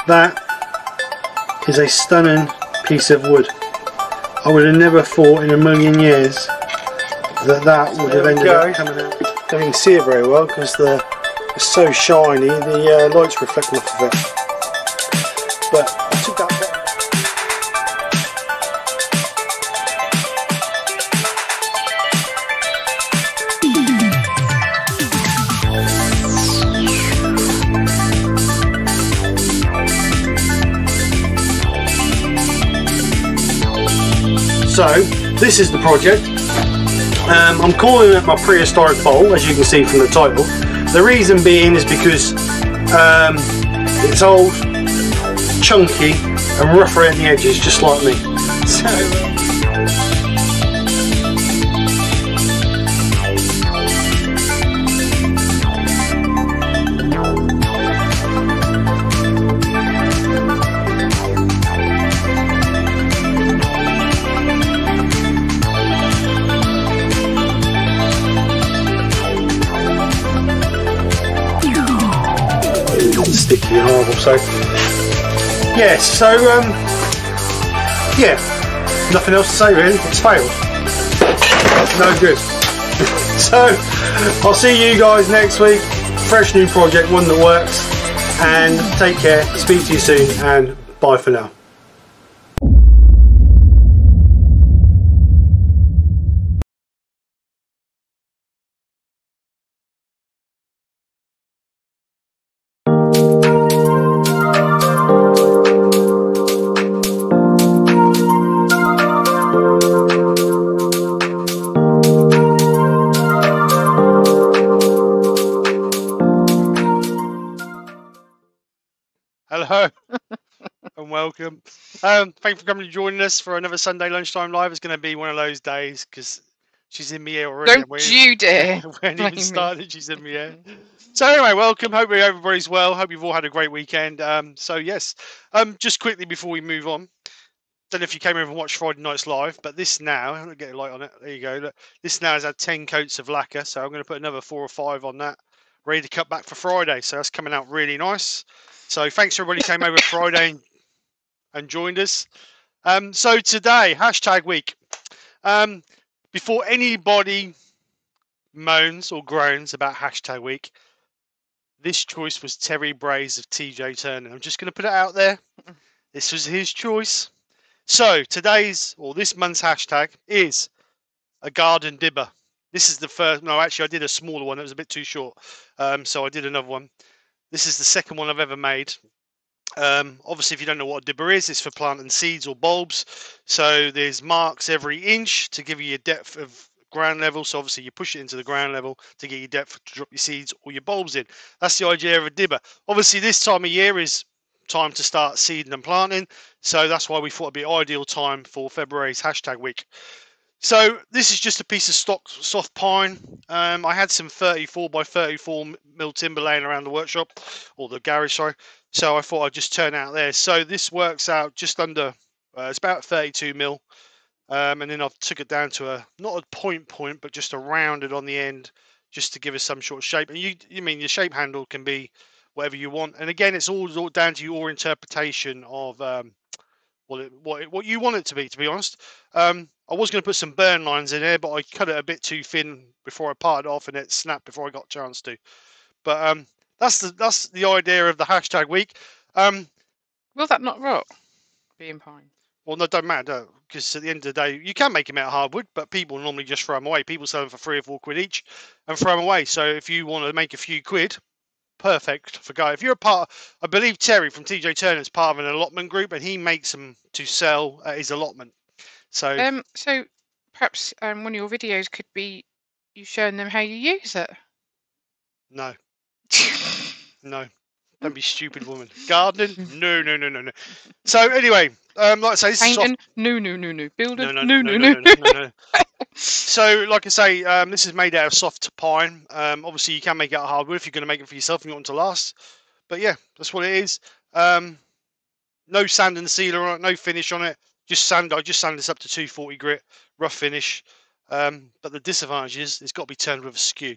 That is a stunning piece of wood. I would have never thought in a million years that that would have ended up coming out. Don't even see it very well because it's so shiny, the light's reflecting off of it. But I took that bottom. So this is the project. I'm calling it my prehistoric bowl, as you can see from the title. The reason being is because it's old, chunky and rough around the edges, just like me. So, sticky and horrible. So yeah, yeah, nothing else to say really. It's failed. No good. So I'll see you guys next week. Fresh new project, one that works. And take care. Speak to you soon, and bye for now. Hello and welcome. Thanks for coming and joining us for another Sunday lunchtime live. It's going to be one of those days because she's in me already. Don't you dare! We haven't even started. She's in me here. So anyway, welcome. Hope everybody's well. Hope you've all had a great weekend. So yes, just quickly before we move on, don't know if you came over and watched Friday night's live, but this now, I'm going to get a light on it. There you go. Look, this now has had 10 coats of lacquer, so I'm going to put another 4 or 5 on that, ready to cut back for Friday. So that's coming out really nice. So thanks everybody who came over Friday and joined us. So today, hashtag week. Before anybody moans or groans about hashtag week, this choice was Terry Bray's of TJ Turner. I'm just going to put it out there. This was his choice. So today's, or this month's hashtag is a garden dibber. This is the first, no, actually I did a smaller one. It was a bit too short. So I did another one. This is the second one I've ever made. Obviously, if you don't know what a dibber is, it's for planting seeds or bulbs. So there's marks every inch to give you your depth of ground level. So obviously you push it into the ground level to get your depth to drop your seeds or your bulbs in. That's the idea of a dibber. Obviously, this time of year is time to start seeding and planting. So that's why we thought it'd be ideal time for February's hashtag week. So this is just a piece of stock soft pine. I had some 34 by 34 mil timber laying around the workshop, or the garage, sorry. So I thought I'd just turn out there. So this works out just under, it's about 32 mil. And then I've took it down to not a point, but just a rounded on the end, just to give us some sort of shape. And you mean your shape handle can be whatever you want. And again, it's all down to your interpretation of what you want it to be honest. I was going to put some burn lines in there, but I cut it a bit too thin before I parted off, and it snapped before I got a chance to. But that's the idea of the hashtag week. Will that not rot? Being pine. Well, no, don't matter, because at the end of the day, you can make them out of hardwood, but people normally just throw them away. People sell them for 3 or 4 quid each and throw them away. So if you want to make a few quid, perfect for guy. If you're a part, I believe Terry from TJ Turner is part of an allotment group, and he makes them to sell at his allotment. So So perhaps one of your videos could be you showing them how you use it. no, no, don't be stupid, woman. Gardening? No, no, no, no, no. So anyway, like I say, this is soft. Painting? No. Building? No, no, No. no, no, no, no, no. So, like I say, this is made out of soft pine. Obviously, you can make it out of hardwood if you're going to make it for yourself and you want it to last. But yeah, that's what it is. No sand and sealer on it, no finish on it. Just sand. I just sanded this up to 240 grit, rough finish. But the disadvantage is it's got to be turned with a skew.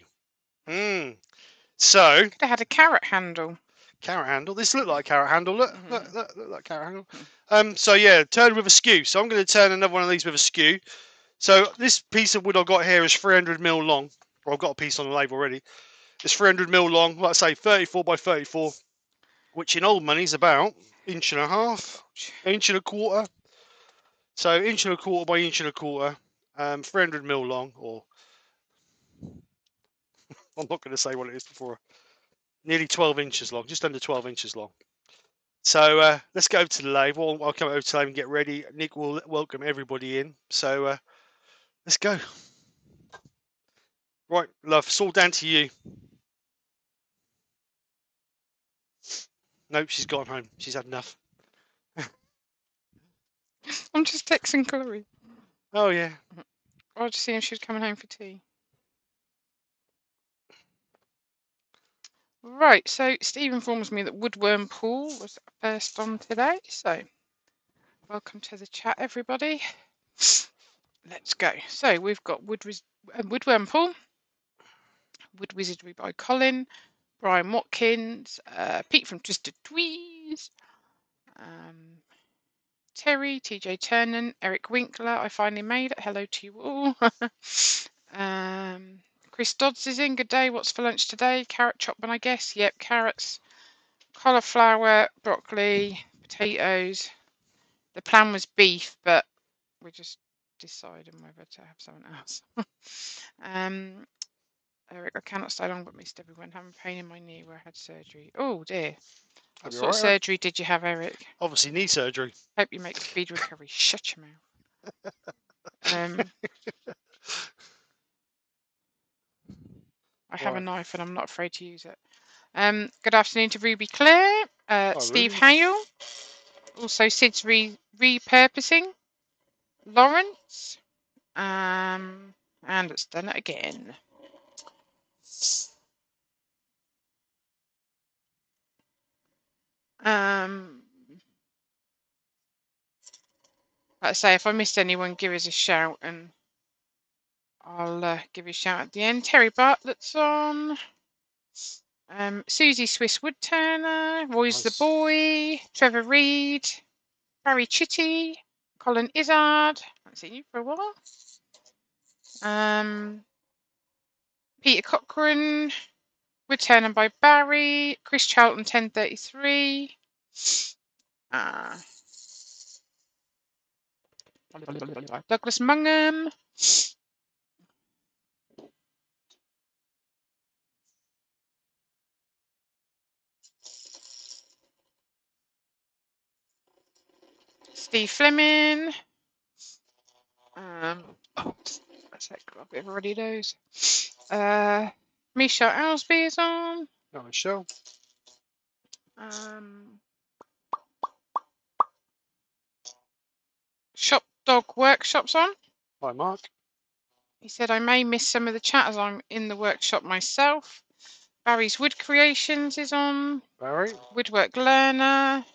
So Could have had a carrot handle. carrot handle. This looked like a carrot handle. Look like carrot handle. So yeah, turn with a skew. So I'm going to turn another one of these with a skew. So this piece of wood I've got here is 300 mil long. Well, I've got a piece on the lathe already. It's 300 mil long. Like I say, 34 by 34, which in old money is about inch and a half, inch and a quarter. So inch and a quarter by inch and a quarter, 300 mil long, or I'm not going to say what it is before. Nearly 12 inches long, just under 12 inches long. So let's go over to the lathe. Well, I'll come over to the lathe and get ready. Nick will welcome everybody in. So let's go. Right, love, it's all down to you. Nope, she's gone home. She's had enough. I'm just texting Chloe. Oh, yeah. I was just seeing if she was coming home for tea. Right, so Steve informs me that Woodworm Pool was first on today. So welcome to the chat, everybody. Let's go. So we've got Woodworm Pool, Wood Wizardry by Colin, Brian Watkins, Pete from Twisted Tweez, Terry, TJ Turner, Eric Winkler. I finally made it. Hello to you all. Chris Dodds is in. Good day. What's for lunch today? Carrot chopman, I guess. Yep, carrots, cauliflower, broccoli, potatoes. The plan was beef, but we're just deciding whether to have something else. Eric, I cannot stay long, but missed everyone. Having pain in my knee where I had surgery. Oh dear. What sort of surgery did you have, Eric? Obviously knee surgery. Hope you make speed recovery. Shut your mouth. I have a knife and I'm not afraid to use it. Good afternoon to Ruby Claire, Steve Hale, also Sid's repurposing, Lawrence, and it's done it again. Like I say, if I missed anyone, give us a shout and I'll give you a shout at the end. Terry Bartlett's on. Susie Swiss Woodturner, Roy's the Boy, Trevor Reed, Barry Chitty, Colin Izzard. Haven't seen you for a while. Peter Cochrane, Woodturner by Barry, Chris Charlton 1033. Douglas Mungham. Steve Fleming. Everybody knows. Misha Alsby is on. Oh, Michelle. Shop Dog Workshop's on. Hi, Mark. He said, I may miss some of the chat as I'm in the workshop myself. Barry's Wood Creations is on. Barry. Woodwork Learner.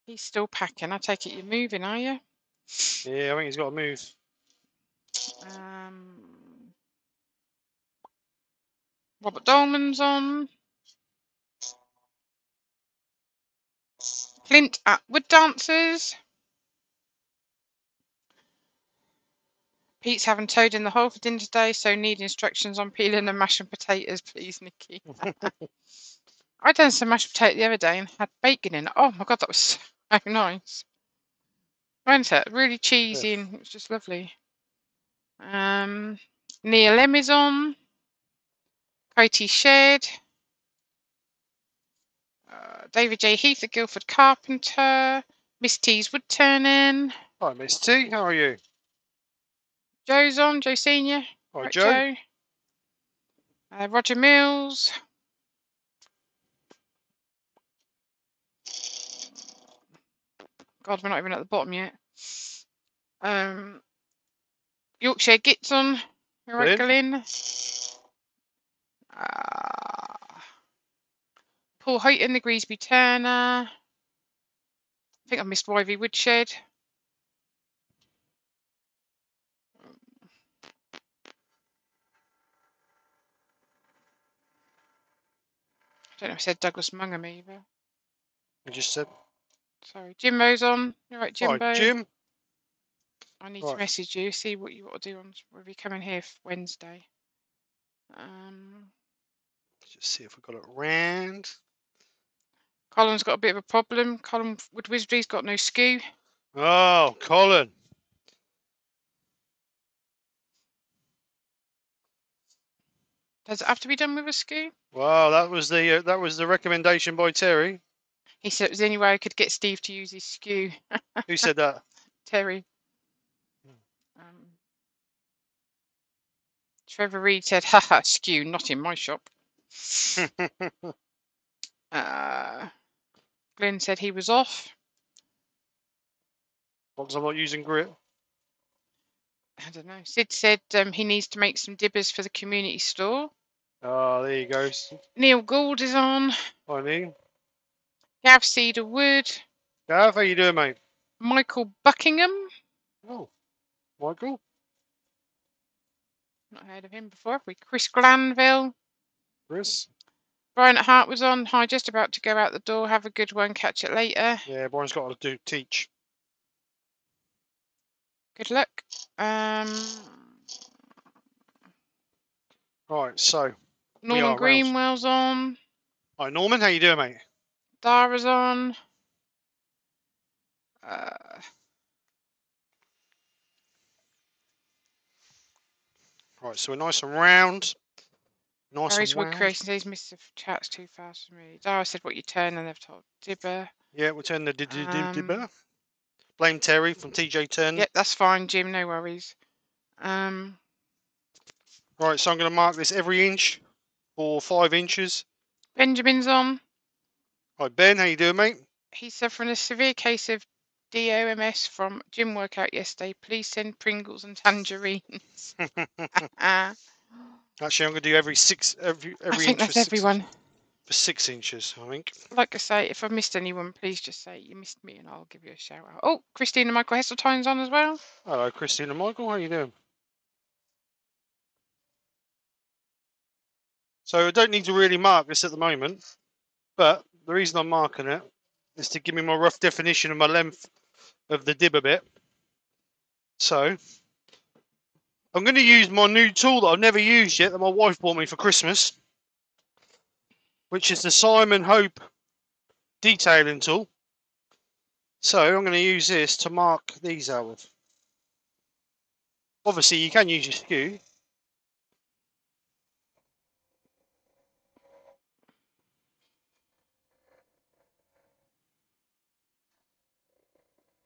He's still packing. I take it you're moving, are you? Yeah, I think he's got to move. Robert Dolman's on. Clint at Wood Dancers. Pete's having toad in the hole for dinner today, so need instructions on peeling and mashing potatoes, please, Nikki. I done some mashed potato the other day and had bacon in it. Oh my god, that was so nice. Wasn't it? Really cheesy and it was just lovely. Neil Lemison, Katie Shed, David J. Heath, the Guildford Carpenter, Miss T's Woodturning. Hi, Miss T. How are you? Joe's on, Joe Senior. Hi, Right, Joe. Joe. Roger Mills. God, we're not even at the bottom yet. Yorkshire Gitson. All right, Glyn. Paul Houghton, the Greasby Turner. I think I missed Wyvie Woodshed. I don't know if I said Douglas Mungham either. You just said. Sorry, Jimbo's on. You're right, Jimbo. Hi, Jim. I need to message you, see what you want to do on whether you're coming here Wednesday. Just see if we got it round. Colin's got a bit of a problem. Colin Wood Wizardry's got no skew. Oh, Colin. Does it have to be done with a skew? Wow, that was the recommendation by Terry. He said it was the only way I could get Steve to use his skew. Who said that? Terry. Trevor Reed said, haha, skew, not in my shop. Glenn said he was off. Because I'm not using grit. I don't know. Sid said he needs to make some dibbers for the community store. Oh, there you go. Neil Gould is on. Hi, Neil. Gav Cedar Wood. Gav, how you doing, mate? Michael Buckingham. Oh, Michael. Not heard of him before, have we? Chris Glanville. Chris. Brian at Hart was on. Hi, just about to go out the door. Have a good one. Catch it later. Yeah, Brian's got to teach. Good luck. Right, so Norman Greenwell's on. Hi, Norman. How you doing, mate? Dara's on. Right, so we're nice and round. Nice Harry's and Wood round. Creation says Mr. Chat's too fast for me. Dara said what you turn and they've told Dibber. Yeah, we'll turn the dibber. Blame Terry from TJ Turn. Yep, that's fine, Jim. No worries. Right, so I'm going to mark this every inch for 5 inches. Benjamin's on. Hi, Ben. How you doing, mate? He's suffering a severe case of DOMS from gym workout yesterday. Please send Pringles and tangerines. Actually, I'm going to do every I think that's everyone. For 6 inches, I think. Like I say, if I missed anyone, please just say you missed me and I'll give you a shout out. Oh, Christina Michael Hesseltine's on as well. Hello, Christina Michael. How you doing? So I don't need to really mark this at the moment, but the reason I'm marking it is to give me my rough definition of my length of the dibber bit. So I'm going to use my new tool that I've never used yet that my wife bought me for Christmas, which is the Simon Hope detailing tool. So I'm going to use this to mark these out with. Obviously, you can use your skew.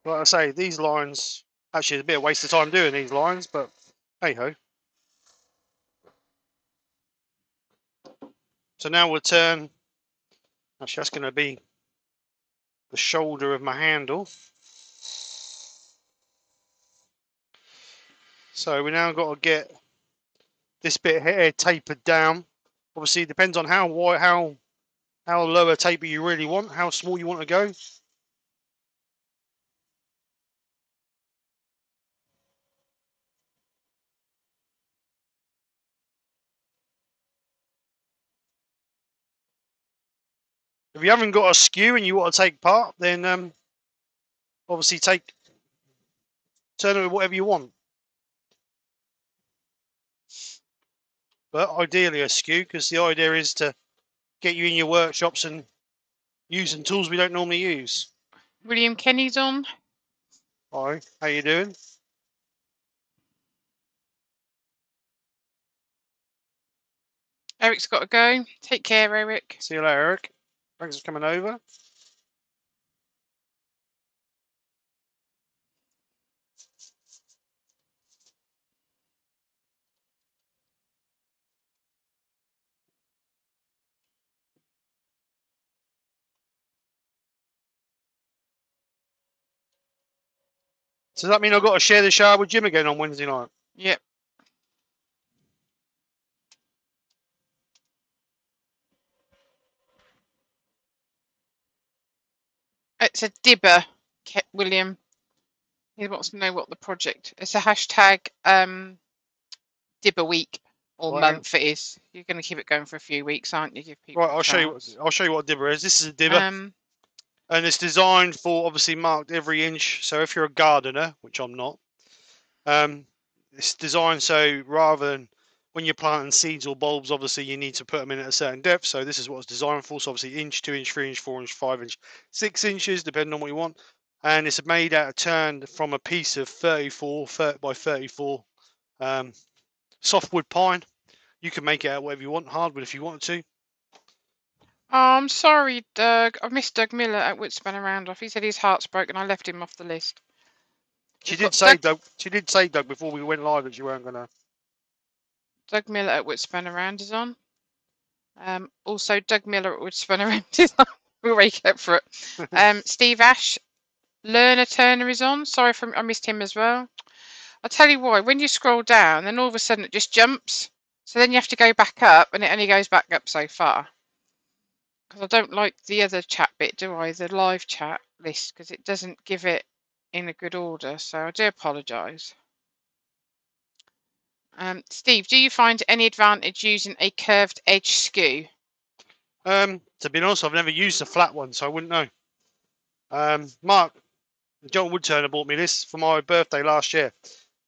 Like I say, these lines, actually it's a bit of a waste of time doing these lines, but hey ho. So now we'll turn, actually that's going to be the shoulder of my handle. So we now got to get this bit here tapered down. Obviously it depends on how wide, how low a taper you really want, how small you want to go. If you haven't got a skew and you want to take part, then obviously turn it with whatever you want. But ideally a skew, because the idea is to get you in your workshops and using tools we don't normally use. William Kenny's on. Hi, how you doing? Eric's got to go. Take care, Eric. See you later, Eric. Thanks for coming over. So does that mean I've got to share the shower with Jim again on Wednesday night? Yep. It's a dibber, William. He wants to know what the project. It's a hashtag dibber week or Right, month it is. You're going to keep it going for a few weeks, aren't you? Give people right, I'll show you. I'll show you what a dibber is. This is a dibber, and it's designed for obviously marked every inch. So if you're a gardener, which I'm not, it's designed so rather than when you're planting seeds or bulbs, obviously you need to put them in at a certain depth. So this is what it's designed for. So obviously inch, 2 inch, 3 inch, 4 inch, 5 inch, 6 inches, depending on what you want. And it's made out of turned from a piece of 34 by 34 softwood pine. You can make it out whatever you want, hardwood if you wanted to. Oh, I'm sorry, Doug. I've missed Doug Miller at Woodspan Randolph. He said his heart's broken. I left him off the list. She did say, Doug. She did say, Doug, before we went live that you weren't gonna. Doug Miller at Woodspan Around is on. Also, Doug Miller at Woodspan Around is on. We'll wake up for it. Steve Ash, Lerner Turner is on. Sorry I missed him as well. I'll tell you why. When you scroll down, then all of a sudden it just jumps. So then you have to go back up, and it only goes back up so far. Because I don't like the other chat bit, do I? The live chat list, because it doesn't give it in a good order. So I do apologise. Steve, do you find any advantage using a curved edge skew? To be honest, I've never used a flat one, so I wouldn't know. Mark, John Woodturner bought me this for my birthday last year.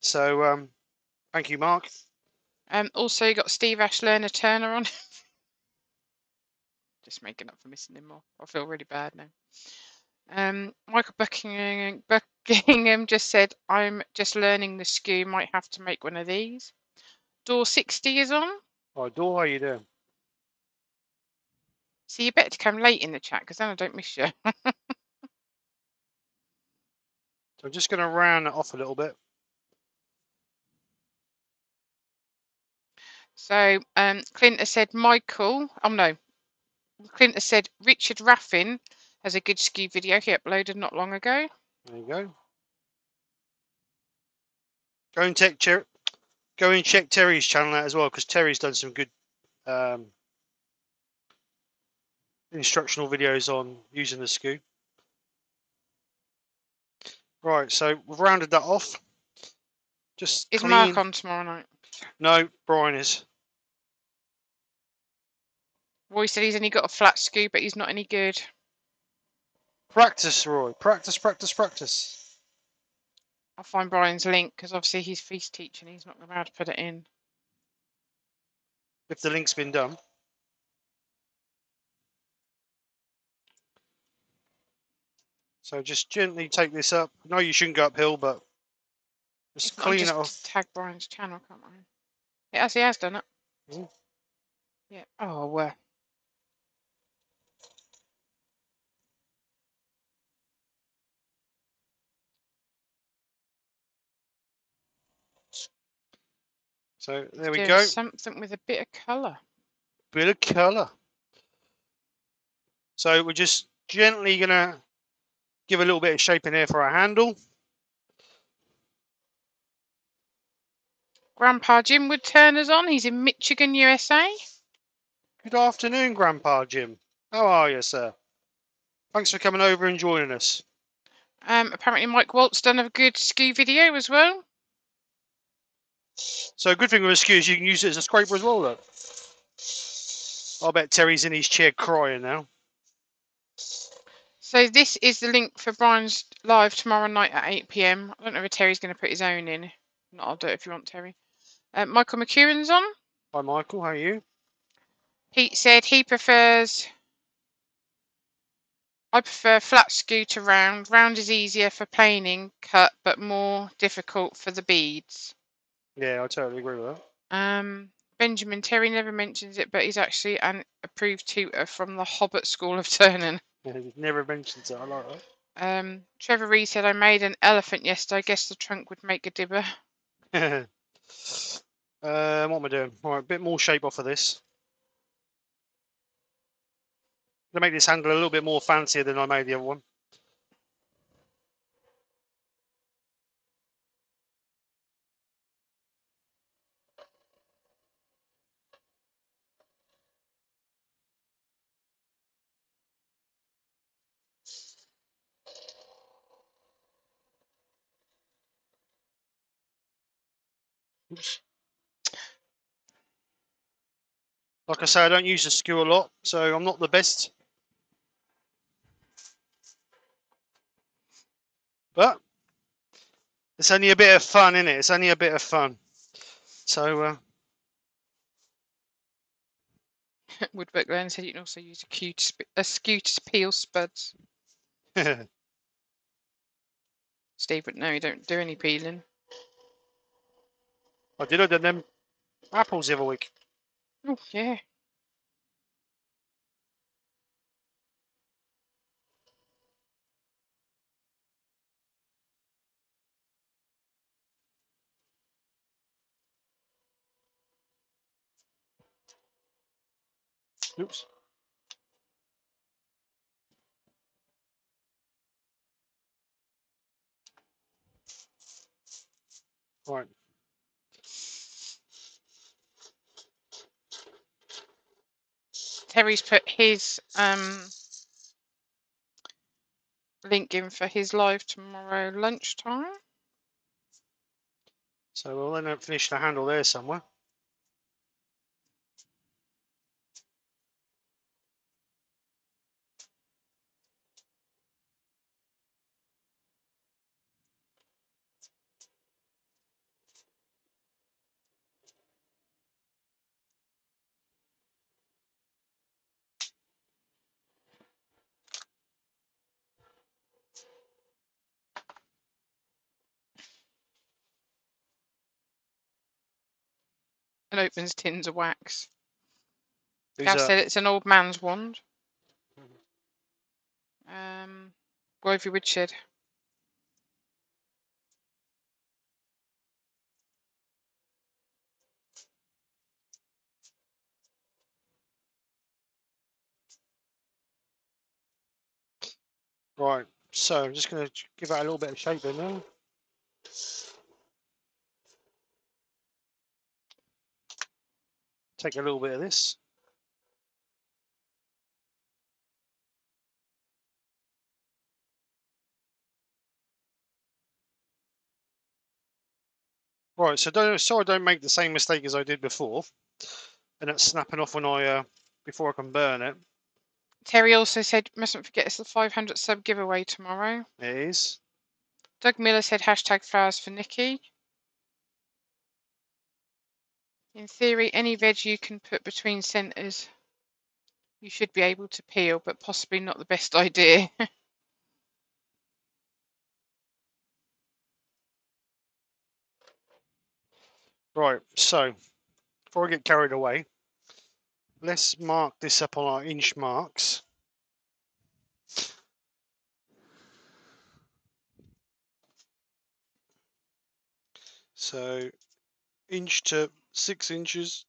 So thank you, Mark. Also, you got Steve Ash Lerner Turner on. Just making up for missing him more. I feel really bad now. Michael Buckingham just said, I'm just learning the skew. Might have to make one of these. Door 60 is on. Hi, Dor, how you doing? So you better come late in the chat, because then I don't miss you. So I'm just going to round it off a little bit. So Clint has said Michael. Oh no, Clint has said Richard Raffin has a good skew video he uploaded not long ago. There you go. Go and check Terry's channel out as well, because Terry's done some good instructional videos on using the skew. Right, so we've rounded that off. Just Is clean. Mark on tomorrow night? No, Brian is. Roy said he's only got a flat skew, but he's not any good. Practice, Roy. Practice, practice, practice. I'll find Brian's link, because obviously he's feast teaching. He's not allowed to put it in. If the link's been done. So just gently take this up. No, you shouldn't go uphill, but just clean it off. Tag Brian's channel, can't I? Yes, he has done it. Mm. Yeah. Oh, well. So there we go. Something with a bit of colour. Bit of colour. So we're just gently gonna give a little bit of shape in here for our handle. Grandpa Jim Woodturner's on. He's in Michigan, USA. Good afternoon, Grandpa Jim. How are you, sir? Thanks for coming over and joining us. Apparently Mike Walt's done a good skew video as well. So a good thing with a skew is you can use it as a scraper as well, look. I bet Terry's in his chair crying now. So this is the link for Brian's live tomorrow night at 8 PM. I don't know if Terry's going to put his own in. No, I'll do it if you want, Terry. Michael McEwen's on. Hi, Michael. How are you? Pete said he prefers. I prefer flat skew to round. Round is easier for planing cut, but more difficult for the beads. Yeah, I totally agree with that. Benjamin, Terry never mentions it, but he's actually an approved tutor from the Hobbit School of Turning. Yeah, he never mentions it. I like that. Trevor Reed said, I made an elephant yesterday. I guess the trunk would make a dibber. What am I doing? All right, a bit more shape off of this. I'm gonna make this handle a little bit more fancier than I made the other one. Oops. Like I say, I don't use the skew a lot, so I'm not the best. But it's only a bit of fun, isn't it? It's only a bit of fun. So, Woodwork Learn said you can also use a skew to peel spuds. Steve, but no, you don't do any peeling. I did them apples the other week. Oh, yeah. Oops. Right. Terry's put his link in for his live tomorrow lunchtime. So we'll then finish the handle there somewhere. And opens tins of wax. Who's Gav said it's an old man's wand. Grovey Woodshed. Right. So I'm just going to give that a little bit of shape in there. Take a little bit of this. Right, so I don't make the same mistake as I did before, and it's snapping off when I before I can burn it. Terry also said, mustn't forget it's the 500 sub giveaway tomorrow. It is. Doug Miller said, hashtag flowers for Nikki. In theory, any veg you can put between centres, you should be able to peel, but possibly not the best idea. Right, so before I get carried away, let's mark this up on our inch marks. So inch to 6 inches.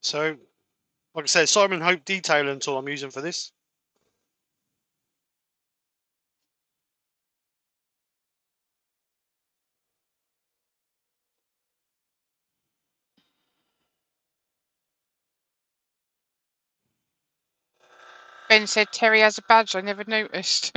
So, like I said, Simon Hope detailing tool I'm using for this. Ben said, Terry has a badge, I never noticed.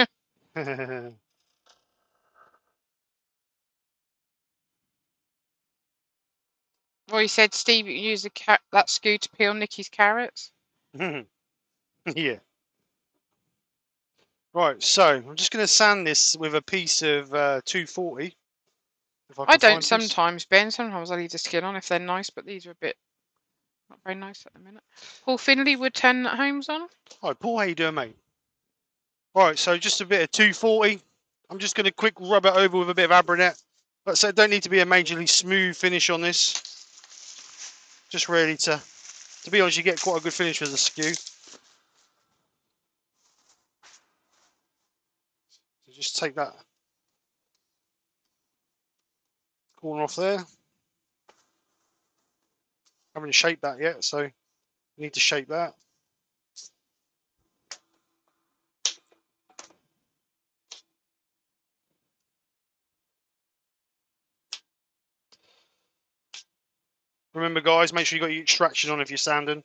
Roy said, Steve, you can use that skew to peel Nikki's carrots. Yeah. Right, so I'm just going to sand this with a piece of 240. If I I can don't find this. sometimes, Ben. Sometimes I leave the skin on if they're nice, but these are a bit not very nice at the minute. Paul Finley, Woodturning at Home's on. Hi, Paul. How you doing, mate? Right, so just a bit of 240. I'm just going to quick rub it over with a bit of Abranet. But so it don't need to be a majorly smooth finish on this. Just really to be honest, you get quite a good finish with the skew. So just take that corner off there. Haven't shaped that yet, so you need to shape that. Remember, guys, make sure you got your extraction on if you're sanding.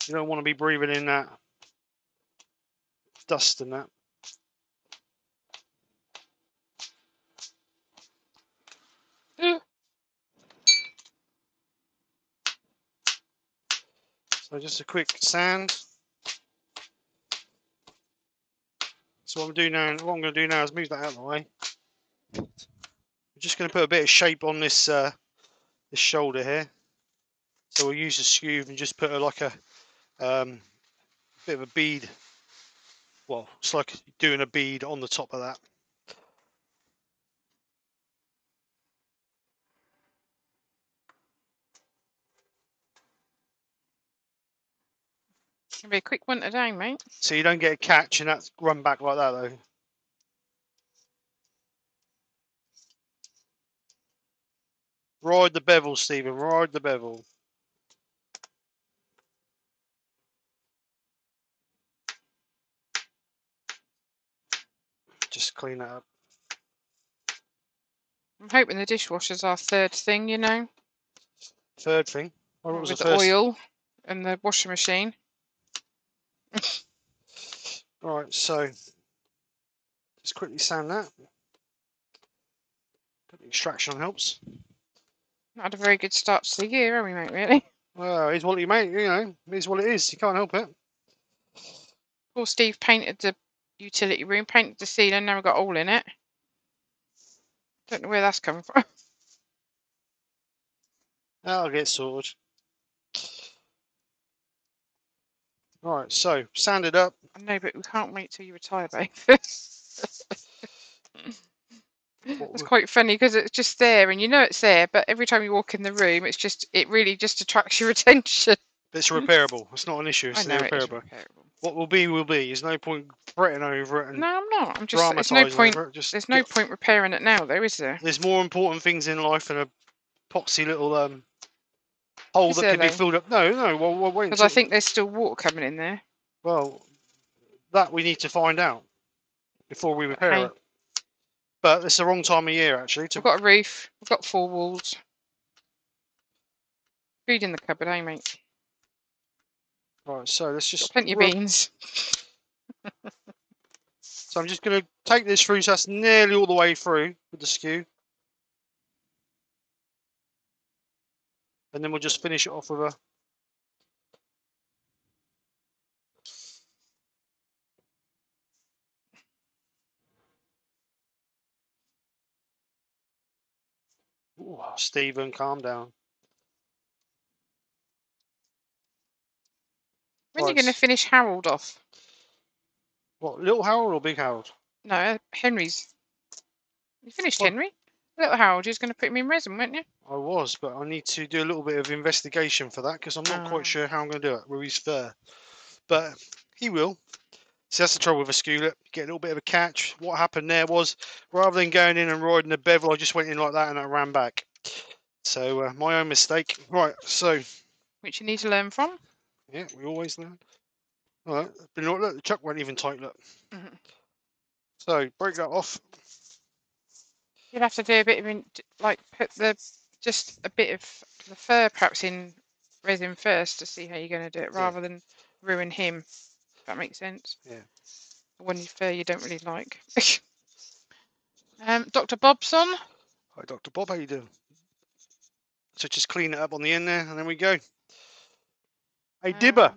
You don't want to be breathing in that dust and that. So just a quick sand. So what I'm going to do now is move that out of the way. I'm just going to put a bit of shape on this this shoulder here. So we'll use the skew and just put like a bit of a bead. Well, it's like doing a bead on the top of that. It'll be a quick one today, mate. So you don't get a catch and that's run back like that though. Ride the bevel, Stephen. Ride the bevel. Just clean that up. I'm hoping the dishwasher's our third thing, you know. Third thing. Oh, what was the With the first? oil and the washing machine. Alright, so just quickly sand that. Put the extraction on helps. Not had a very good start to the year, have we, mate, really? Well, it's what you make, you know. It's what it is. You can't help it. Poor Steve painted the utility room, painted the ceiling, now we've got a hole in it. Don't know where that's coming from. That'll get sorted. Alright, so sand it up. I know, but we can't wait till you retire, babe. It's quite funny because it's just there and you know it's there, but every time you walk in the room, it really just attracts your attention. It's repairable. It's not an issue. It's I know it is repairable. repairable. What will be will be. There's no point fretting over it and No, I'm not. I'm just there's dramatising no point. over it. Just There's no point repairing it now, though, is there? There's more important things in life than a poxy little hole Is that there, can be though? filled up. No, no. Well, we'll wait Because I until. think there's still water coming in there. Well, that we need to find out before we repair Hey, it. But it's the wrong time of year, actually. we've got a roof. We've got 4 walls. Food in the cupboard, eh, mate? Right, so let's Got just. plenty of beans. So I'm just going to take this through, so that's nearly all the way through with the skew. And then we'll just finish it off with a. Ooh, Stephen, calm down. When are you going to finish Harold off? What, Little Harold or Big Harold? No, Henry's. You finished What? Henry? Little Harold, you was going to put him in resin, weren't you? I was, but I need to do a little bit of investigation for that because I'm not quite sure how I'm going to do it with his fur. But he will. So that's the trouble with a skewlet. Get a little bit of a catch. What happened there was, rather than going in and riding the bevel, I just went in like that and I ran back. So my own mistake. Right, so. Which you need to learn from. Yeah, we always learn. All right, but look, the chuck won't even tight, look. Mm-hmm. So break that off. You'll have to do a bit of, like, put just a bit of the fur perhaps in resin first to see how you're going to do it, rather than ruin him. If that makes sense. Yeah. One fur you don't really like. Dr. Bobson. Hi, Dr. Bob, how you doing? So just clean it up on the end there, and then we go. Hey, Dibber.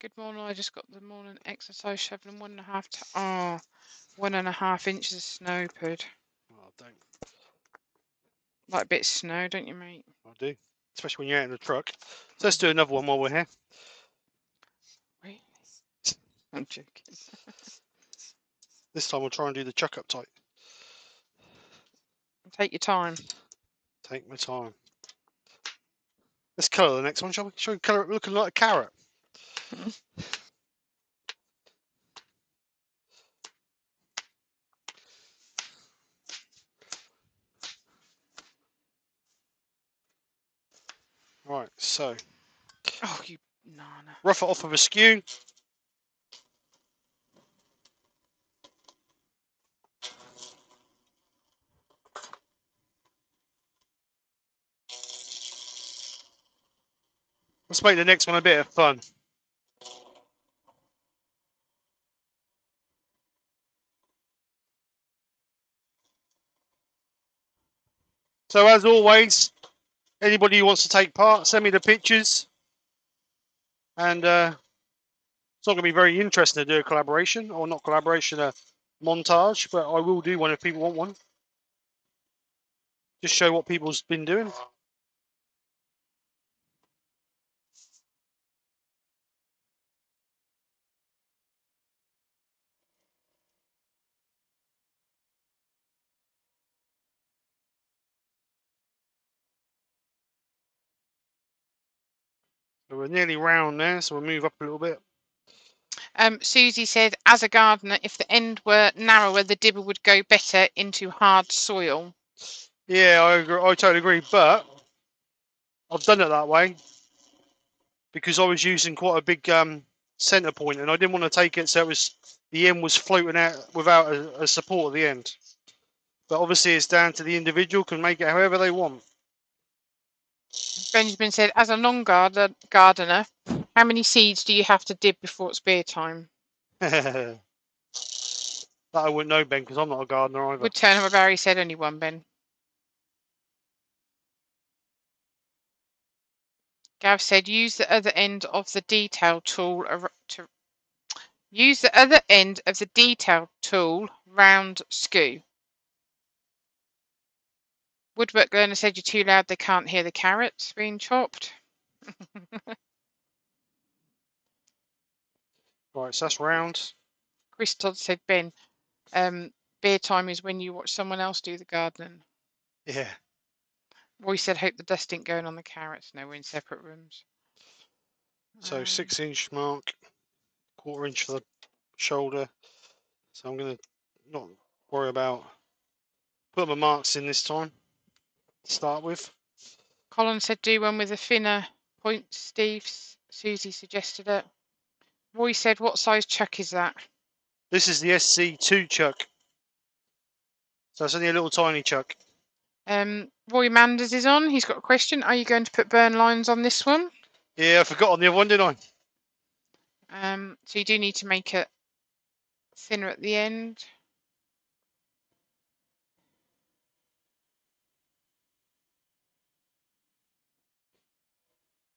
Good morning. I just got the morning exercise shoveling 1.5 inches of snow put. Oh, don't. Like a bit of snow, don't you, mate? I do. Especially when you're out in the truck. So let's do another one while we're here. Really? I'm joking. This time we'll try and do the chuck up tight. Take your time. Take my time. Let's colour the next one, shall we? Shall we colour it looking like a carrot? Right, so Oh, you nana. rough it off with a skew. Let's make the next one a bit of fun. So as always, anybody who wants to take part, send me the pictures. And it's not going to be very interesting to do a collaboration, or not collaboration, a montage, but I will do one if people want one. Just show what people's been doing. So we're nearly round there, so we'll move up a little bit. Susie said, as a gardener, if the end were narrower, the dibber would go better into hard soil. Yeah, I agree. I totally agree, but I've done it that way because I was using quite a big centre point, and I didn't want to take it so it was the end was floating out without a support at the end. But obviously, it's down to the individual; can make it however they want. Benjamin said, as a non-gardener, how many seeds do you have to dib before it's beer time? That I wouldn't know, Ben, because I'm not a gardener either. Woodturning Barry said, only one, Ben. Gav said, use the other end of the detail tool to use the other end of the detail tool round skew. Woodwork learner said, you're too loud, they can't hear the carrots being chopped. Right, so that's round. Chris Todd said, Ben, beer time is when you watch someone else do the gardening. Yeah. Roy said, hope the dust ain't going on the carrots. No, we're in separate rooms. So 6-inch mark, 1/4 inch for the shoulder. So I'm going to not worry about putting my marks in this time to start with. Colin said, do one with a thinner point, Steve. Susie suggested it. Roy said, what size chuck is that? This is the SC2 chuck. So it's only a little tiny chuck. Roy Manders is on. He's got a question. Are you going to put burn lines on this one? Yeah, I forgot on the other one, didn't So you do need to make it thinner at the end.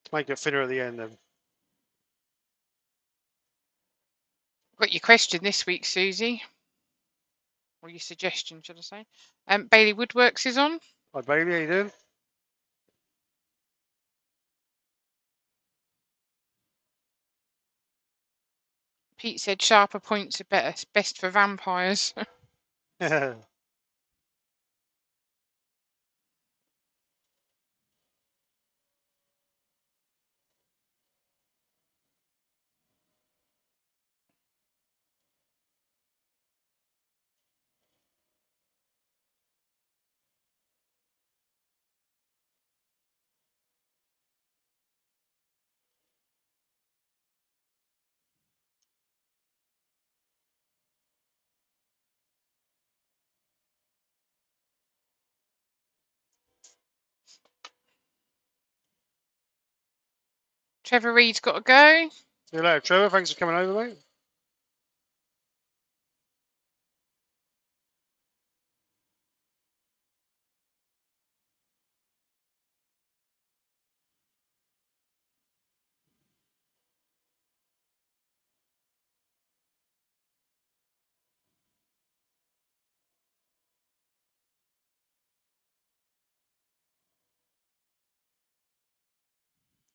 To make it thinner at the end then. Got your question this week, Susie. Or your suggestion, should I say. Bailey Woodworks is on. Hi, baby, how you doing? Pete said sharper points are better, best for vampires. Trevor Reed's got to go. See you later, Trevor. Thanks for coming over, mate.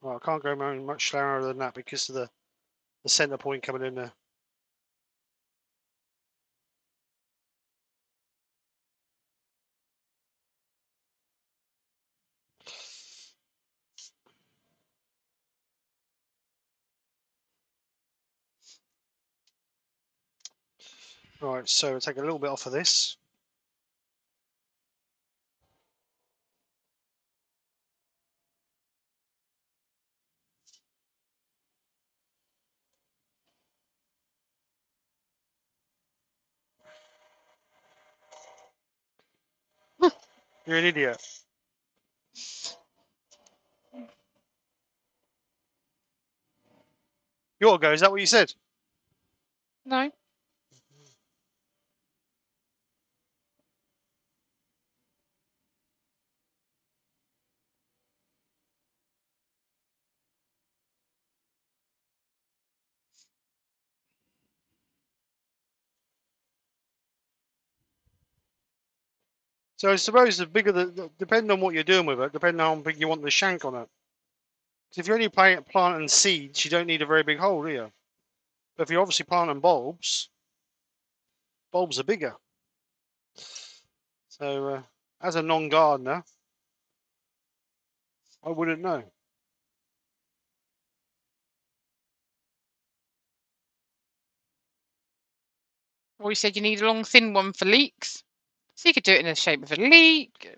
Well, I can't go much slower than that because of the centre point coming in there. Right, so we'll take a little bit off of this. You're an idiot. You ought to go, is that what you said? No. So I suppose the bigger depending on what you're doing with it, depending on how big you want the shank on it. Because if you're only planting seeds, you don't need a very big hole, do you? But if you're obviously planting bulbs, bulbs are bigger. So as a non-gardener, I wouldn't know. Well, you said you need a long, thin one for leeks. So you could do it in the shape of a leek.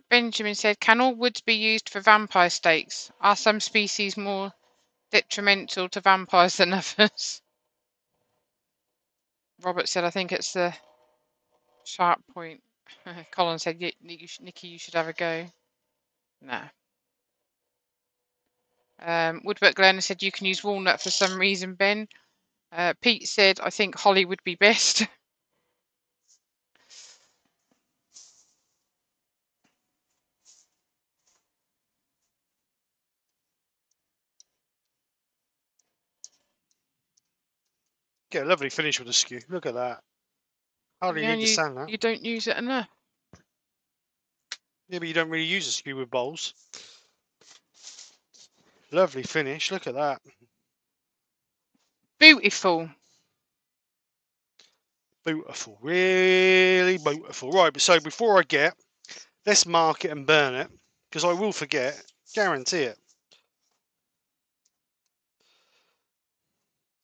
Benjamin said, can all woods be used for vampire stakes? Are some species more detrimental to vampires than others? Robert said, I think it's the sharp point. Colin said, Nikki, you should have a go. No. Woodwork Learner said, you can use walnut for some reason, Ben. Pete said, I think holly would be best. Get a lovely finish with the skew. Look at that. Hardly Yeah, need and to sand that. you don't use it enough. Yeah, but you don't really use a skew with bowls. Lovely finish. Look at that. Beautiful. Beautiful. Really beautiful. Right, so before I let's mark it and burn it. Because I will forget. Guarantee it.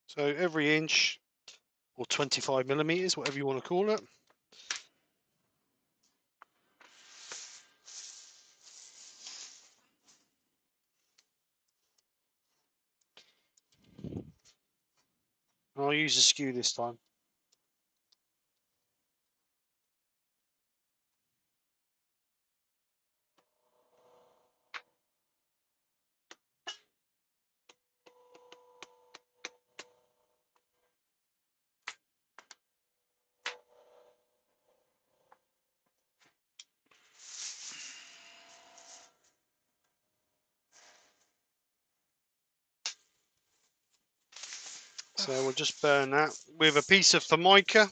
So every inch, or 25 millimeters, whatever you want to call it. I'll use a skew this time. So we'll just burn that with a piece of formica. If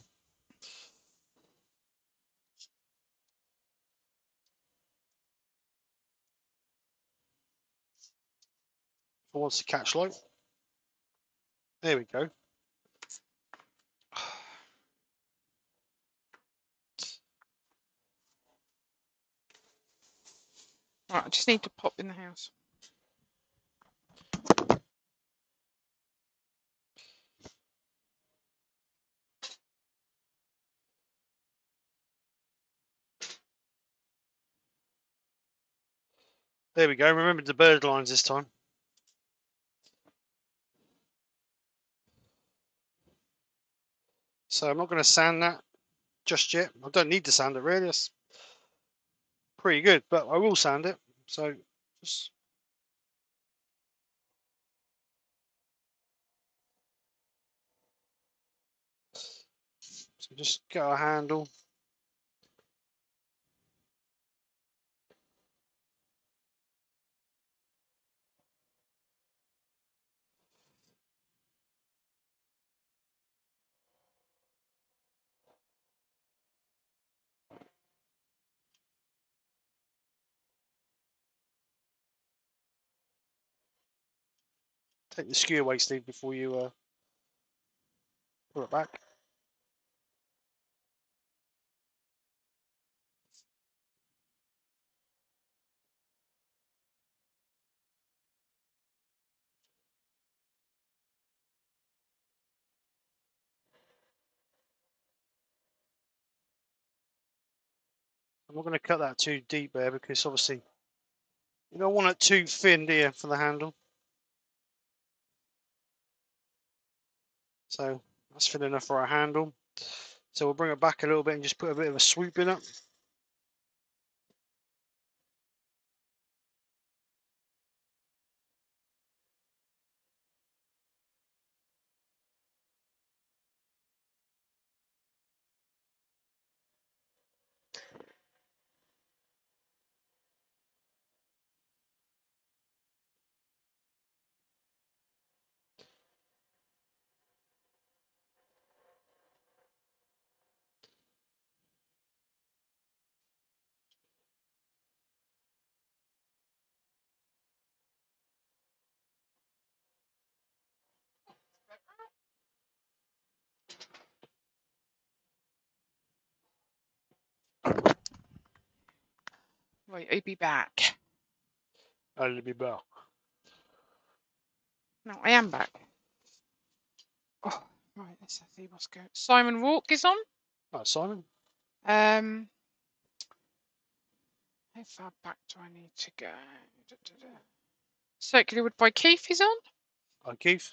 it wants to catch light. There we go. Right, I just need to pop in the house. There we go. Remember the bird lines this time. So I'm not going to sand that just yet. I don't need to sand it really. It's pretty good, but I will sand it. So just get our handle. Take the skew away, Steve, before you put it back. I'm not going to cut that too deep there because obviously you don't want it too thin, do you, for the handle? So that's thin enough for our handle. So we'll bring it back a little bit and just put a bit of a swoop in it. Right, I'll be back. I'll be back. No, I am back. Oh, right, let's see what's going. Simon Walk is on. Right, Simon. How far back do I need to go? Circular Wood by Keith is on. Hi, Keith.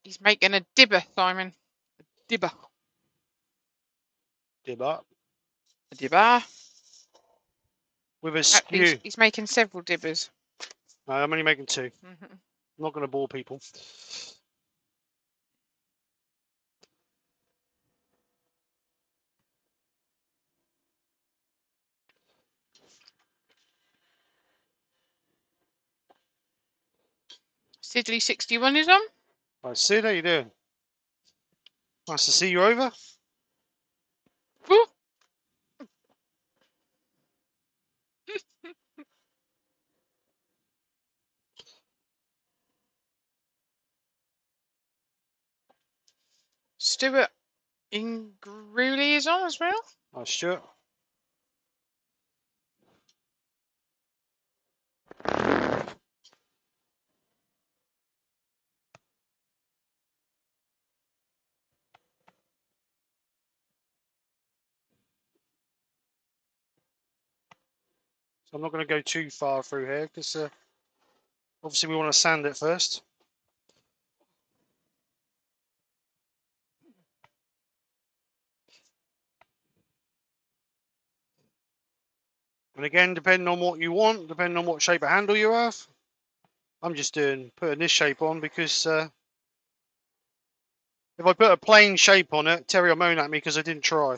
He's making a dibber, Simon. A dibber. Dibber. A dibber. With a Actually, skew. he's making several dibbers. No, I'm only making 2. Mm-hmm. I'm not going to bore people. Sidley 61 is on. Right, Sid, how you doing? Nice to see you over. Woo. Stuart Ingrewley is on as well. Hi, Stuart. So I'm not going to go too far through here because obviously we want to sand it first. And again, depending on what you want, depending on what shape of handle you have, I'm just putting this shape on because if I put a plain shape on it, Terry will moan at me because I didn't try.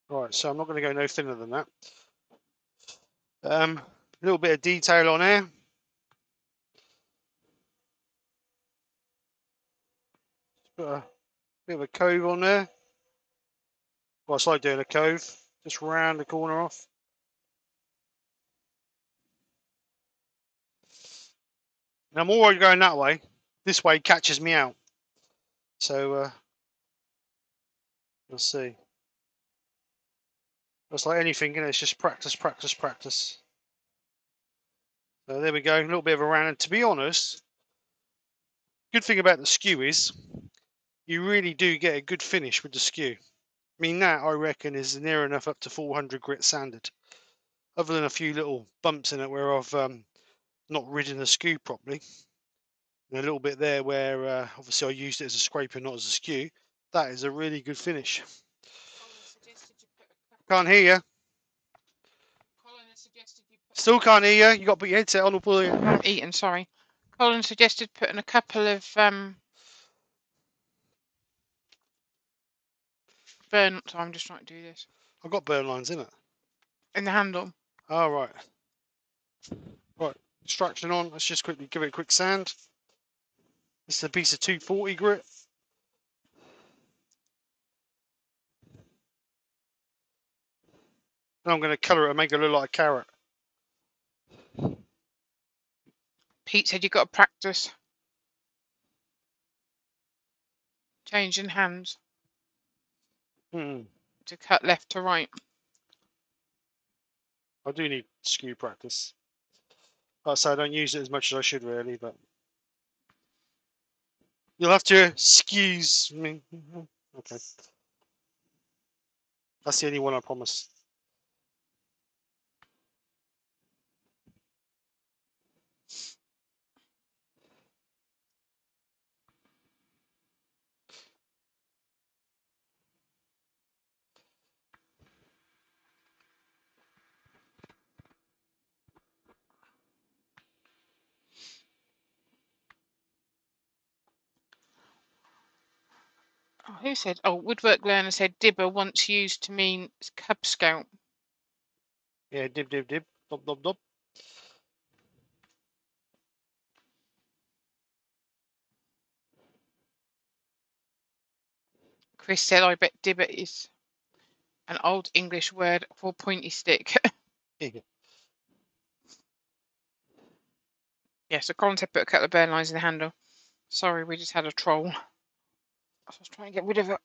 Right, so I'm not going to go no thinner than that. A little bit of detail on here. Put a bit of a cove on there. Well, it's like doing a cove, just round the corner off. Now I'm already going that way. This way catches me out. So let's see. It's like anything, you know, it's just practice, practice, practice. So there we go, a little bit of a round. And to be honest, good thing about the skew is you really do get a good finish with the skew. I mean, that I reckon is near enough up to 400 grit sanded. Other than a few little bumps in it where I've not ridden the skew properly. And a little bit there where obviously I used it as a scraper, not as a skew. That is a really good finish. Can't hear you. Still can't hear you. You got to put your headset on or pull it. I'm eating, sorry. Colin suggested putting a couple of burn time just trying to do this. I've got burn lines in it. In the handle. Oh, right. Right, extraction on. Let's just quickly give it a quick sand. This is a piece of 240 grit. And I'm going to colour it and make it look like a carrot. Pete said you've got to practice changing hands to cut left to right. I do need skew practice. Like I say, I don't use it as much as I should really, but you'll have to excuse me. Okay. That's the only one I promise. Oh, who said? Oh, Woodwork Learner said dibber once used to mean Cub Scout. Yeah, dib, dib, dib. Dob, dob, dob. Chris said, I bet dibber is an old English word for pointy stick. Yes, so Colin said put a couple of burn lines in the handle. Sorry, we just had a troll. I was trying to get rid of it.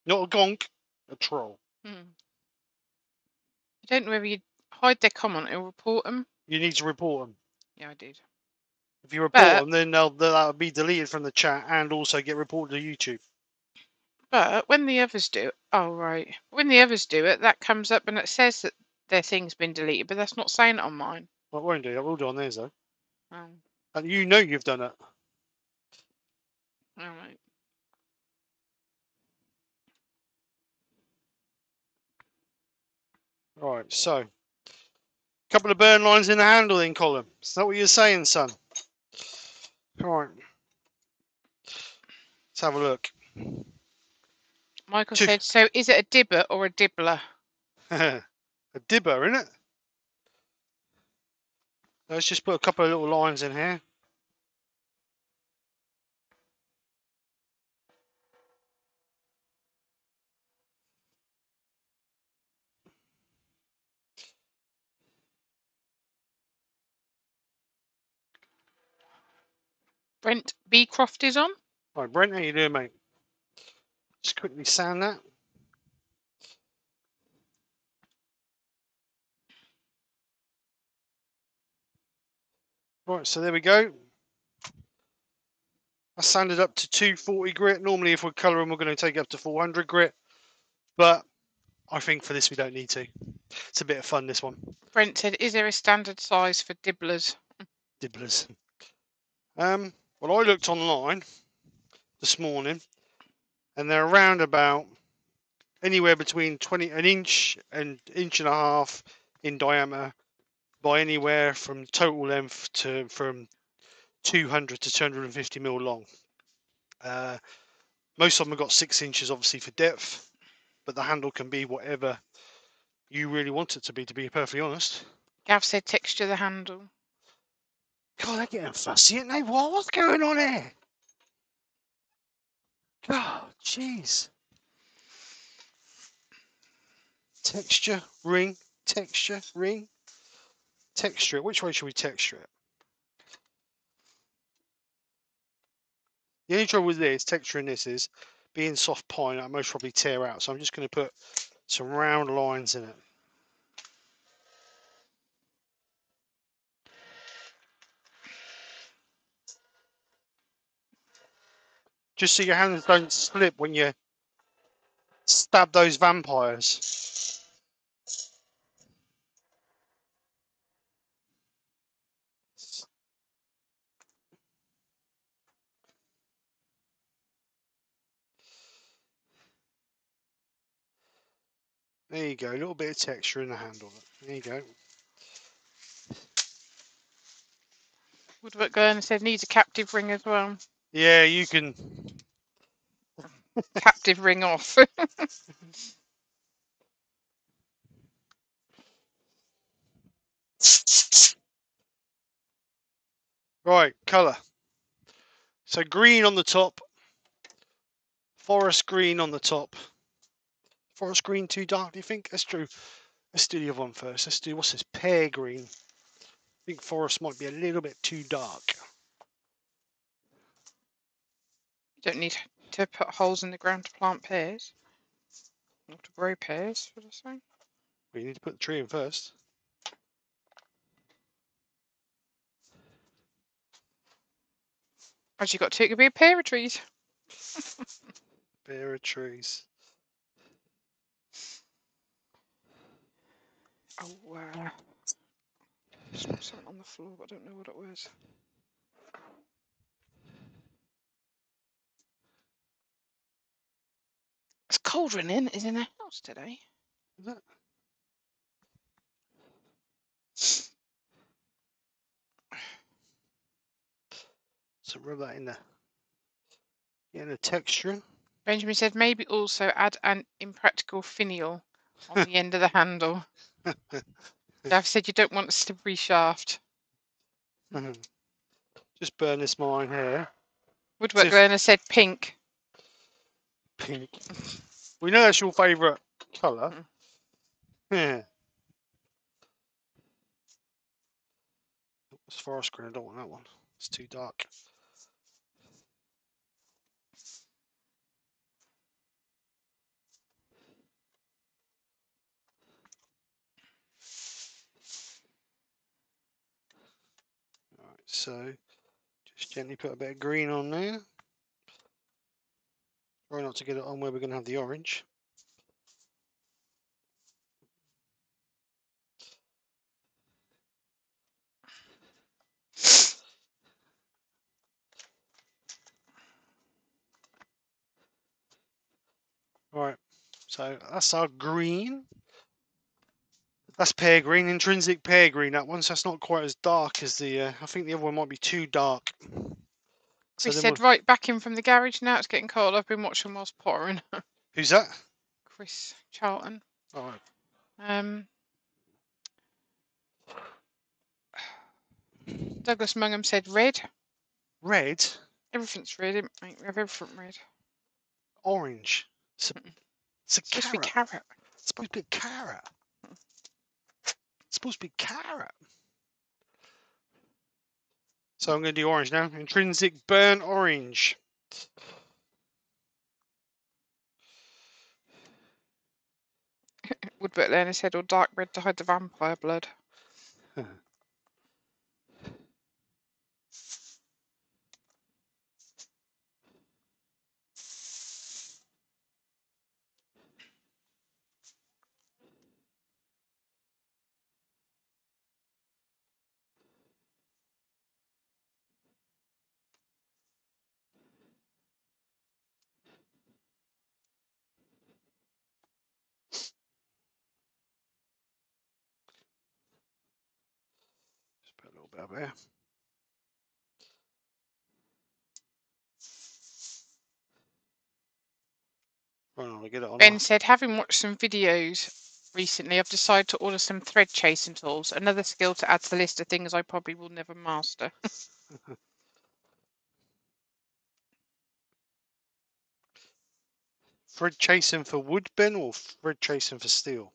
Not a gonk, a troll. I don't know whether you hide their comment or report them. You need to report them. Yeah, I did. If you report them, then that'll be deleted from the chat and also get reported to YouTube. But when the others do it, oh right, when the others do it, that comes up and it says that their thing's been deleted, but that's not saying it on mine. Well, it won't do. I will do on theirs though. Oh, And you know you've done it. all right. Right, so a couple of burn lines in the handle then, Colin. Is that what you're saying, son? Right. Let's have a look. Michael said, so is it a dibber or a dibbler? A dibber, isn't it? Let's just put a couple of little lines in here. Brent Beecroft is on. Right, Brent, how you doing, mate? Just quickly sand that. Right, so there we go. I sanded up to 240 grit. Normally, if we're colouring, we're going to take it up to 400 grit. But I think for this, we don't need to. It's a bit of fun, this one. Brent said, is there a standard size for dibblers? Dibblers. Well, I looked online this morning, and they're around about anywhere between an inch and inch and a half in diameter, by anywhere from total length to from 200 to 250 mil long. Most of them have got 6 inches, obviously, for depth, but the handle can be whatever you really want it to be perfectly honest. Gav said, texture the handle. God, they're getting fussy, aren't they? What's going on here? God, jeez. Texture, ring, texture, ring. Texture it. Which way should we texture it? The only trouble with this, texturing this, is being soft pine, I most probably tear out. So I'm just going to put some round lines in it. Just so your hands don't slip when you stab those vampires. There you go, a little bit of texture in the handle. There you go. Woodwork Learner said, needs a captive ring as well. Yeah, you can. captive ring off. Right, colour. So green on the top, forest green on the top. Forest green too dark, do you think? That's true. Let's do the other one first. Let's do, what's this, pear green. I think forest might be a little bit too dark. You don't need to put holes in the ground to plant pears. Or to grow pears, should I say? Well, you need to put the tree in first. As you got to, it could be a pair of trees. Pair of trees. Oh, something on the floor, but I don't know what it was. It's cold running is in the house today. Is that? So rub that in there. Getting the texture. Benjamin said maybe also add an impractical finial on the end of the handle. Gav said you don't want a slippery shaft. Just burn this mine here. Woodwork learner said pink. Pink. We know that's your favourite colour. Yeah. It's forest green. I don't want that one. It's too dark. Alright, so just gently put a bit of green on there. Try not to get it on where we're going to have the orange. Right, so that's our green. That's pear green, intrinsic pear green, that one, so that's not quite as dark as the, I think the other one might be too dark. Chris said, right, back in from the garage now, it's getting cold. I've been watching whilst pouring. Who's that? Chris Charlton. Alright. Douglas Mungham said red. Red? Everything's red, mate. We have everything red. Orange. It's a supposed to be carrot. carrot. It's supposed to be carrot. It's supposed to be carrot. So I'm going to do orange now. Intrinsic burnt orange. Woodwork learner said, or dark red to hide the vampire blood. Just put a little bit up there. Ben said, having watched some videos recently, I've decided to order some thread chasing tools. Another skill to add to the list of things I probably will never master. Thread chasing for wood, Ben, or thread chasing for steel?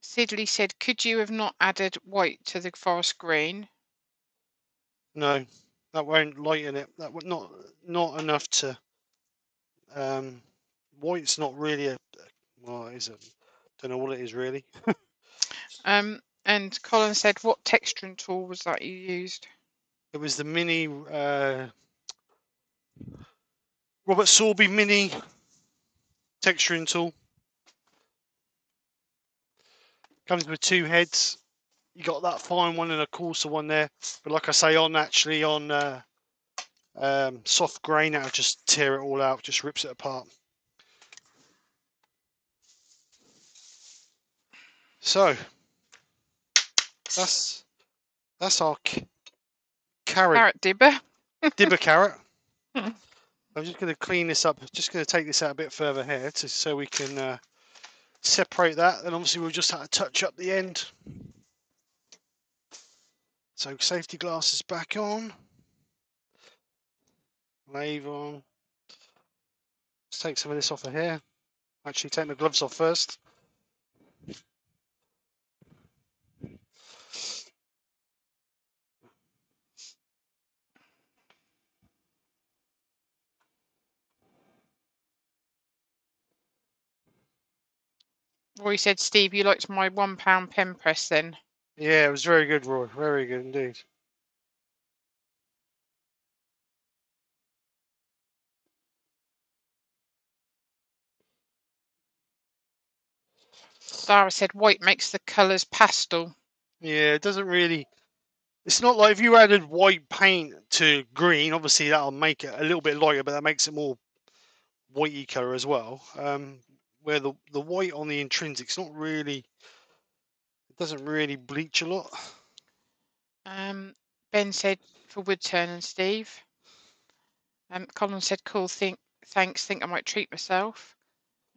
Sidley said, could you have not added white to the forest green? No, that won't lighten it. That would not enough to. White's not really a. Well, it is a. Don't know what it is really. And Colin said, what texturing tool was that you used? It was the mini Robert Sorby mini texturing tool. Comes with two heads. You got that fine one and a coarser one there. But like I say, on soft grain, that'll just tear it all out, just rips it apart. So that's our carrot dibber. dibber carrot. Hmm. I'm just going to clean this up. Just going to take this out a bit further here so we can separate that. And obviously we'll just have to touch up the end. So safety glasses back on. Lave on. Let's take some of this off of here. Actually, take my gloves off first. Roy said, Steve, you liked my £1 pen press then. Yeah, it was very good, Roy. Very good indeed. Dara said, white makes the colours pastel. Yeah, it doesn't really. It's not like if you added white paint to green, obviously that'll make it a little bit lighter, but that makes it more whitey colour as well. Where the white on the intrinsic's not really, it doesn't really bleach a lot. Ben said, for Woodturning, Steve. Colin said, cool, thanks, think I might treat myself.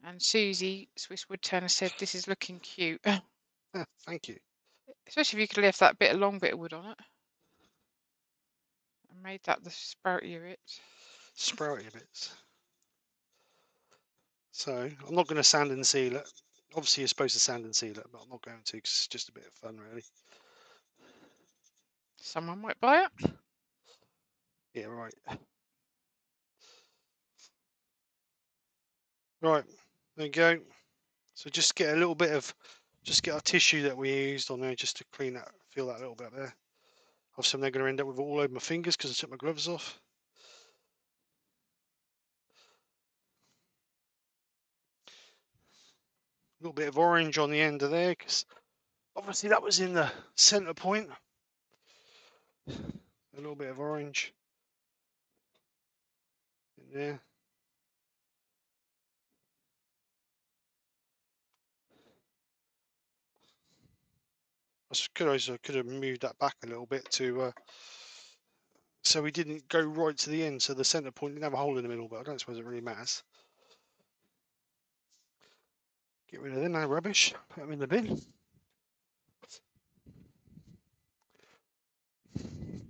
And Susie, Swiss Woodturner, said, this is looking cute. Thank you. Especially if you could left that long bit of wood on it. I made that the sprouty bit. Sprouty bits. So I'm not going to sand and seal it. Obviously you're supposed to sand and seal it, but I'm not going to because it's just a bit of fun, really. Someone might buy it. Yeah, right. Right, there you go. So just get a little bit of, just get our tissue that we used on there just to clean that, feel that a little bit there. Obviously I'm now going to end up with it all over my fingers because I took my gloves off. A little bit of orange on the end of there because obviously that was in the center point. A little bit of orange in there. I could have moved that back a little bit to so we didn't go right to the end, so the center point didn't have a hole in the middle, but I don't suppose it really matters. Get rid of them, no rubbish, put them in the bin.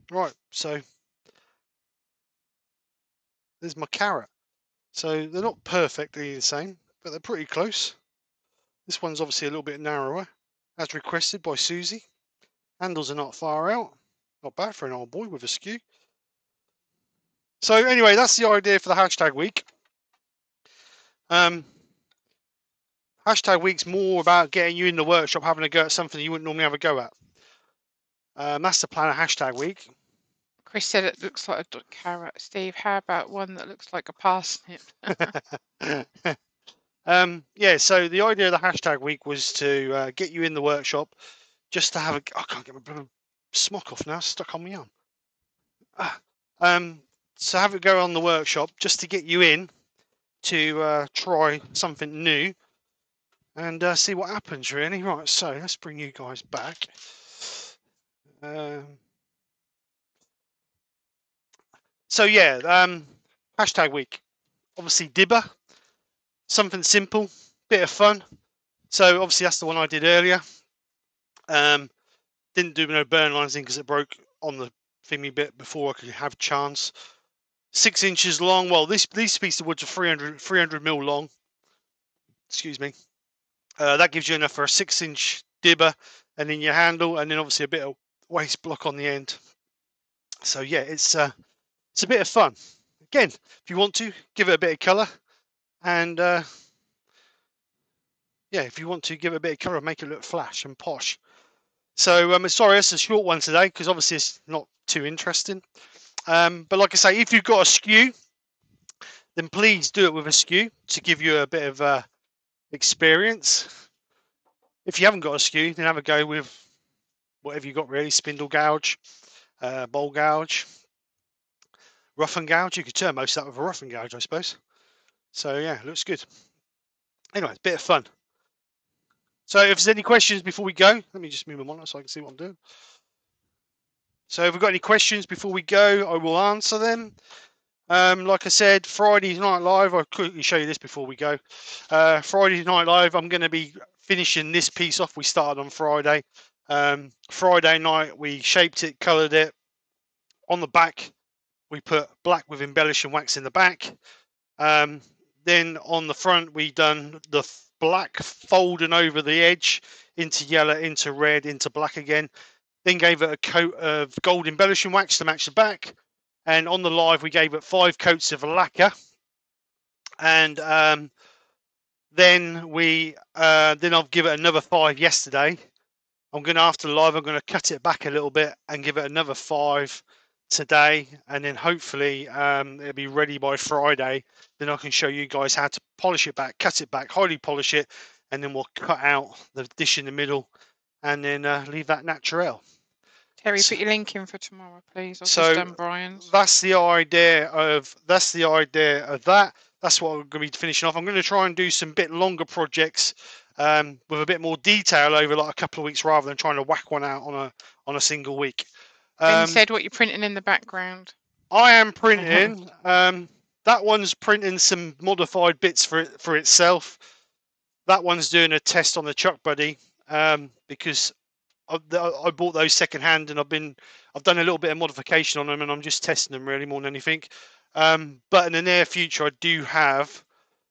Right, so there's my carrot. So they're not perfectly the same, but they're pretty close. This one's obviously a little bit narrower, as requested by Susie. Handles are not far out. Not bad for an old boy with a skew. So anyway, that's the idea for the hashtag week. Hashtag week's more about getting you in the workshop, having a go at something you wouldn't normally have a go at. That's the plan of hashtag week. Chris said it looks like a carrot. Steve, how about one that looks like a parsnip? Yeah, so the idea of the hashtag week was to get you in the workshop, just to have a. I can't get my smock off now, stuck on my arm. So have it go on the workshop, just to get you in to try something new and see what happens, really. Right, so let's bring you guys back. So yeah, hashtag week. Obviously, dibber, something simple, bit of fun. So obviously that's the one I did earlier. Didn't do no burn lines in because it broke on the thingy bit before I could have a chance. 6 inches long. Well, these pieces of wood are 300 mil long. Excuse me. That gives you enough for a 6-inch dibber, and then your handle, and then obviously a bit of waste block on the end. So yeah, it's a bit of fun. Again, if you want to, give it a bit of colour, and yeah, if you want to give it a bit of colour, make it look flash and posh. So sorry, it's a short one today because obviously it's not too interesting. But like I say, if you've got a skew, then please do it with a skew to give you a bit of experience. If you haven't got a skew, then have a go with whatever you got really, spindle gouge, bowl gouge, rough and gouge. You could turn most of that with a rough and gouge, I suppose. So yeah, looks good. Anyway, bit of fun. So if there's any questions before we go, let me just move them on so I can see what I'm doing. So if we've got any questions before we go, I will answer them. Like I said, Friday Night Live, I'll quickly show you this before we go. Friday Night Live, I'm going to be finishing this piece off. We started on Friday. Friday night, we shaped it, coloured it. On the back, we put black with embellishing wax in the back. Then on the front, we done the black folding over the edge into yellow, into red, into black again. Then gave it a coat of gold embellishing wax to match the back. And on the live, we gave it 5 coats of lacquer. And then I'll give it another 5 yesterday. I'm going to, after the live, I'm going to cut it back a little bit and give it another 5 today, and then hopefully it'll be ready by Friday. Then I can show you guys how to polish it back, cut it back, highly polish it, and then we'll cut out the dish in the middle and then leave that natural. Terry, put your link in for tomorrow, please. I've So just done Brian's. that's the idea of that. That's what I'm going to be finishing off. I'm going to try and do some bit longer projects with a bit more detail over like a couple of weeks rather than trying to whack one out on a single week. Ben said what you're printing in the background. I am printing. That one's printing some modified bits for itself. That one's doing a test on the Chuck Buddy because I bought those second hand and I've done a little bit of modification on them and I'm just testing them really more than anything. But in the near future, I do have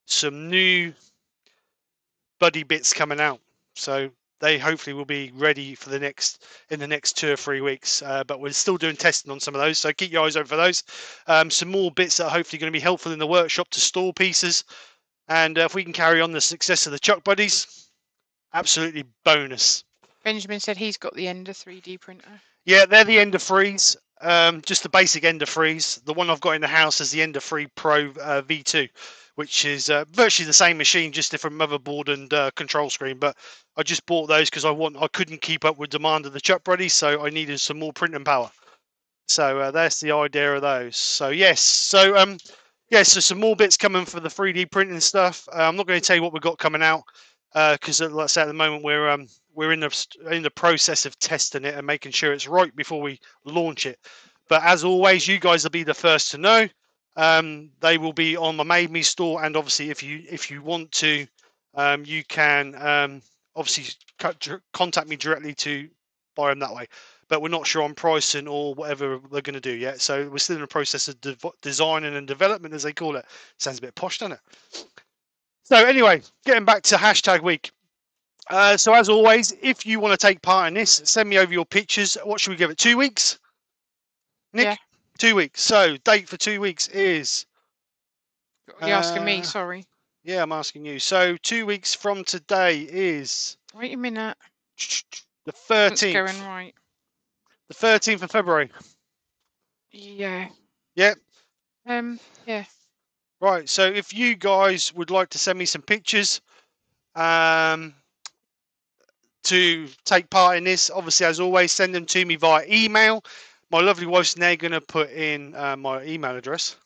some new buddy bits coming out, so they hopefully will be ready for in the next 2 or 3 weeks. But we're still doing testing on some of those, so keep your eyes open for those. Some more bits that are hopefully going to be helpful in the workshop to store pieces, and if we can carry on the success of the Chuck Buddies, absolutely bonus. Benjamin said he's got the Ender 3D printer. Yeah, they're the Ender 3s, just the basic Ender 3s. The one I've got in the house is the Ender 3 Pro V2, which is virtually the same machine, just different motherboard and control screen. But I just bought those because I couldn't keep up with demand of the Chuck Buddy, so I needed some more printing power. So that's the idea of those. So yes, so so some more bits coming for the 3D printing stuff. I'm not going to tell you what we've got coming out because, like I say, at the moment we're in the process of testing it and making sure it's right before we launch it. But as always, you guys will be the first to know. They will be on my Made Me store, and obviously, if you want to, you can obviously contact me directly to buy them that way. But we're not sure on pricing or whatever they're going to do yet. So we're still in the process of designing and development, as they call it. Sounds a bit posh, doesn't it? So anyway, getting back to hashtag week. So as always, if you want to take part in this, send me over your pictures. What should we give it? 2 weeks? Nick? Yeah. 2 weeks. So date for 2 weeks is... You're asking me, sorry. Yeah, I'm asking you. So 2 weeks from today is... Wait a minute. The 13th. It's going right. The 13th of February. Yeah. Yep. Yeah. Right, so if you guys would like to send me some pictures to take part in this, obviously, as always, send them to me via email. My lovely wife's now going to put in my email address.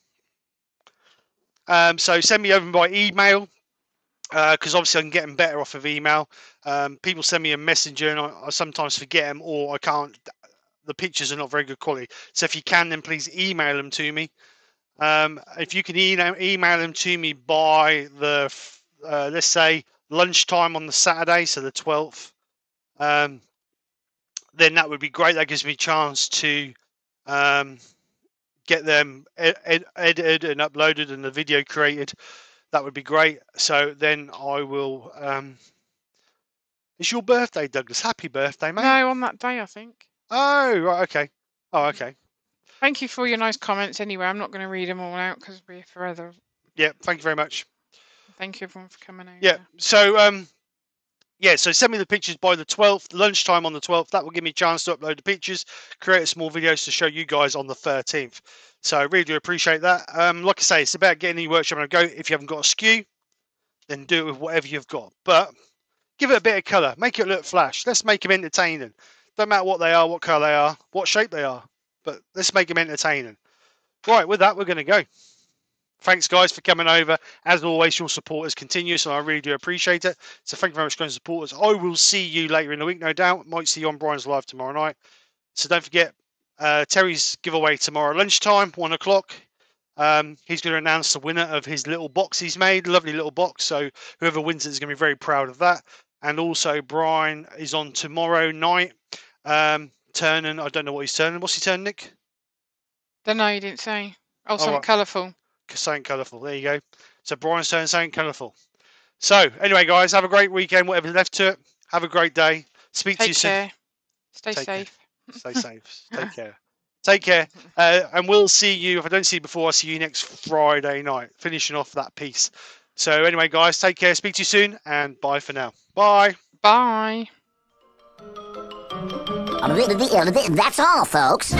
So send me over by email because obviously I'm getting better off of email. People send me a messenger and I sometimes forget them or I can't. The pictures are not very good quality. So if you can, then please email them to me. If you can email them to me by the, let's say, lunchtime on the Saturday, so the 12th, then that would be great. That gives me a chance to get them edited and uploaded and the video created. That would be great. So then I will... It's your birthday, Douglas. Happy birthday, mate. No, on that day, I think. Oh, right, okay. Oh, okay. Thank you for your nice comments anyway. I'm not going to read them all out because we're forever. Yeah, thank you very much. Thank you everyone for coming over. Yeah, so so send me the pictures by the 12th, lunchtime on the 12th. That will give me a chance to upload the pictures, create small videos to show you guys on the 13th. So I really do appreciate that. Like I say, it's about getting any workshop on a go. If you haven't got a skew, then do it with whatever you've got. But give it a bit of colour. Make it look flash. Let's make them entertaining. Don't matter what they are, what colour they are, what shape they are. But let's make them entertaining. Right, with that, we're going to go. Thanks, guys, for coming over. As always, your support is continuous, and I really do appreciate it. So thank you very much for going to support us. I will see you later in the week, no doubt. Might see you on Brian's Live tomorrow night. So don't forget, Terry's giveaway tomorrow lunchtime, 1 o'clock. He's going to announce the winner of his little box he's made. Lovely little box. So whoever wins it is going to be very proud of that. And also, Brian is on tomorrow night. Turning, I don't know what he's turning. What's he turning, Nick? Don't know, you didn't say. Oh, All something right. colourful. Something colourful. There you go. So Brian's turning something colourful. So anyway, guys, have a great weekend. Whatever's left to it. Have a great day. Speak to you soon. Take care. Stay Take care. safe. Stay safe. Take care. Take care. And we'll see you. If I don't see you before, I'll see you next Friday night, finishing off that piece. So anyway, guys, take care. Speak to you soon, and bye for now. Bye. Bye. That's all, folks.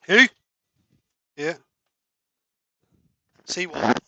Who? Yeah. See what?